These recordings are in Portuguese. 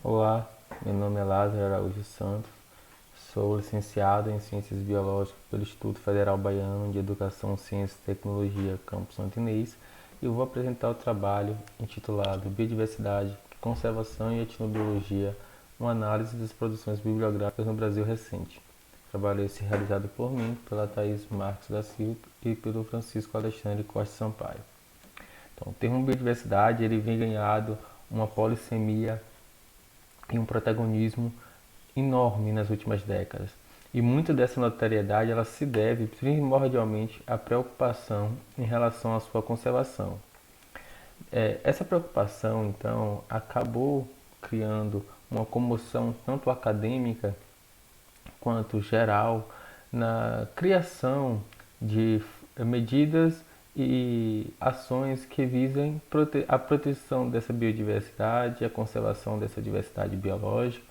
Olá, meu nome é Lázaro Araújo Santos, sou licenciado em Ciências Biológicas pelo Instituto Federal Baiano de Educação, Ciência e Tecnologia, Campus Santo Inês, e eu vou apresentar o trabalho intitulado Biodiversidade, Conservação e Etnobiologia, uma análise das produções bibliográficas no Brasil recente. O trabalho esse realizado por mim, pela Thaís Marques da Silva e pelo Francisco Alexandre Costa Sampaio. Então, o termo biodiversidade ele vem ganhado uma polissemia e um protagonismo enorme nas últimas décadas. E muito dessa notoriedade ela se deve primordialmente à preocupação em relação à sua conservação. Essa preocupação, então, acabou criando uma comoção tanto acadêmica quanto geral na criação de medidas e ações que visem a proteção dessa biodiversidade, a conservação dessa diversidade biológica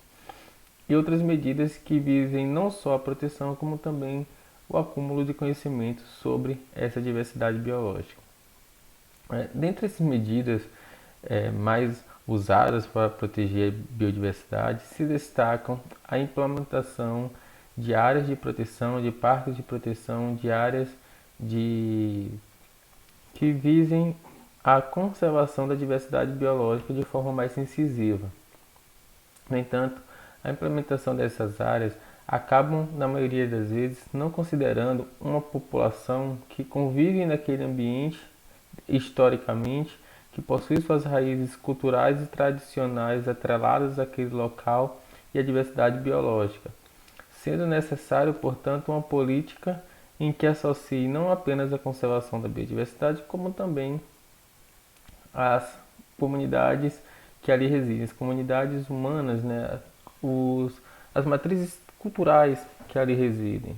e outras medidas que visem não só a proteção, como também o acúmulo de conhecimento sobre essa diversidade biológica. Dentre essas medidas mais usadas para proteger a biodiversidade, se destacam a implementação de áreas de proteção, de parques de proteção, de áreas que visem a conservação da diversidade biológica de forma mais incisiva. No entanto, a implementação dessas áreas acabam, na maioria das vezes, não considerando uma população que convive naquele ambiente historicamente, que possui suas raízes culturais e tradicionais atreladas àquele local e à diversidade biológica, sendo necessário, portanto, uma política em que associe não apenas a conservação da biodiversidade, como também as comunidades que ali residem, as comunidades humanas, né? As matrizes culturais que ali residem.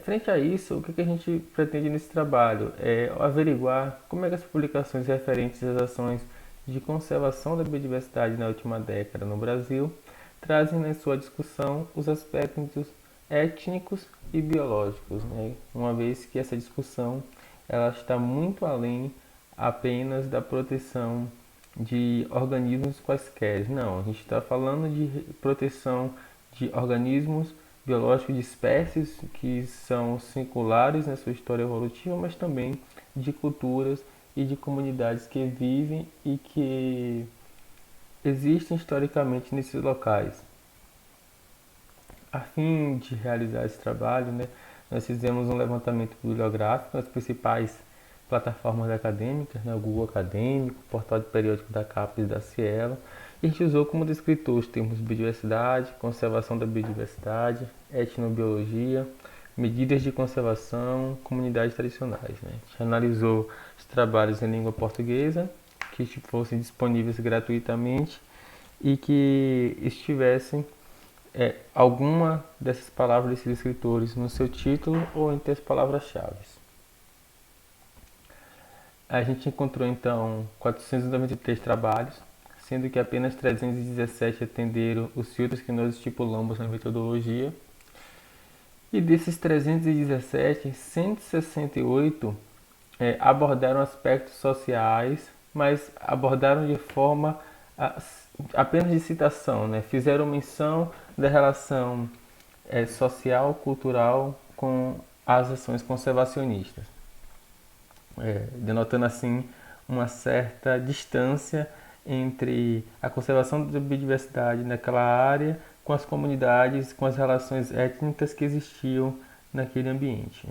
Frente a isso, o que a gente pretende nesse trabalho é averiguar como é que as publicações referentes às ações de conservação da biodiversidade na última década no Brasil trazem na sua discussão os aspectos étnicos e biológicos, né? Uma vez que essa discussão ela está muito além apenas da proteção de organismos quaisquer. Não, a gente está falando de proteção de organismos biológicos, de espécies que são singulares na sua história evolutiva, mas também de culturas e de comunidades que vivem e que existem historicamente nesses locais. A fim de realizar esse trabalho, né, nós fizemos um levantamento bibliográfico nas principais plataformas acadêmicas, né, o Google Acadêmico, o Portal de Periódico da CAPES e da Cielo, e a gente usou como descritor os termos biodiversidade, conservação da biodiversidade, etnobiologia, medidas de conservação, comunidades tradicionais. Né? A gente analisou os trabalhos em língua portuguesa, que fossem disponíveis gratuitamente e que estivessem alguma dessas palavras desses escritores no seu título ou entre as palavras-chave. A gente encontrou então 493 trabalhos, sendo que apenas 317 atenderam os filtros que nós estipulamos na metodologia. E desses 317, 168 abordaram aspectos sociais, mas abordaram de forma apenas de citação, né? Fizeram menção da relação social, cultural com as ações conservacionistas, denotando assim uma certa distância entre a conservação da biodiversidade naquela área com as comunidades, com as relações étnicas que existiam naquele ambiente.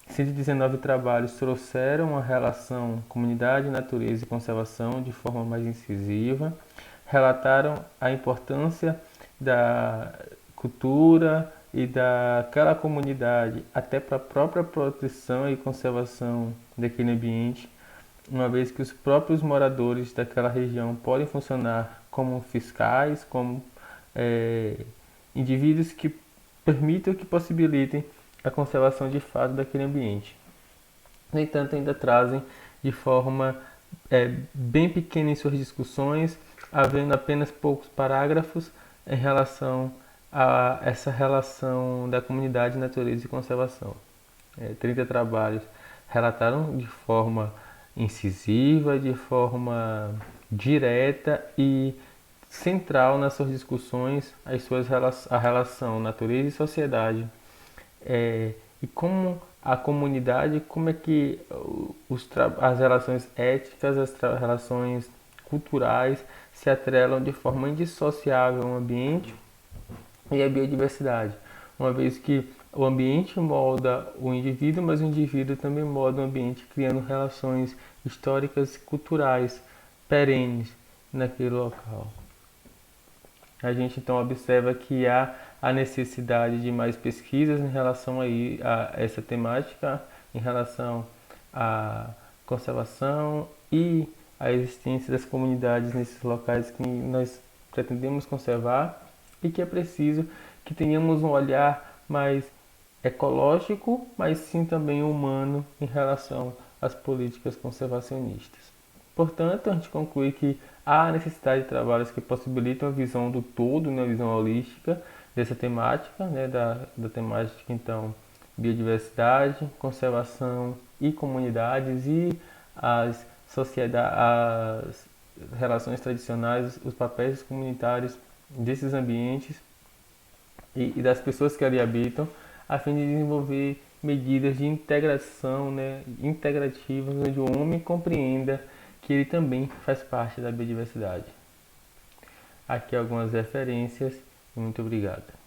119 trabalhos trouxeram a relação comunidade, natureza e conservação de forma mais incisiva, relataram a importância da cultura e daquela comunidade até para a própria proteção e conservação daquele ambiente, uma vez que os próprios moradores daquela região podem funcionar como fiscais, como indivíduos que permitam, que possibilitem a conservação de fato daquele ambiente. No entanto, ainda trazem de forma bem pequena em suas discussões, havendo apenas poucos parágrafos em relação a essa relação da comunidade, natureza e conservação. 30 trabalhos relataram de forma incisiva, de forma direta e central nas suas discussões a relação natureza e sociedade, e como a comunidade, como é que as relações éticas, relações culturais se atrelam de forma indissociável ao ambiente e à biodiversidade, uma vez que o ambiente molda o indivíduo, mas o indivíduo também molda o ambiente, criando relações históricas e culturais perenes naquele local. A gente então observa que há a necessidade de mais pesquisas em relação a essa temática, em relação à conservação e à existência das comunidades nesses locais que nós pretendemos conservar, e que é preciso que tenhamos um olhar mais ecológico, mas sim também humano em relação às políticas conservacionistas. Portanto, a gente conclui que há necessidade de trabalhos que possibilitam a visão do todo, né, a visão holística dessa temática, né, da temática então biodiversidade, conservação e comunidades, e as sociedades, as relações tradicionais, os papéis comunitários desses ambientes e das pessoas que ali habitam, a fim de desenvolver medidas de integração, né, integrativas, onde o homem compreenda que ele também faz parte da biodiversidade. Aqui algumas referências e muito obrigado.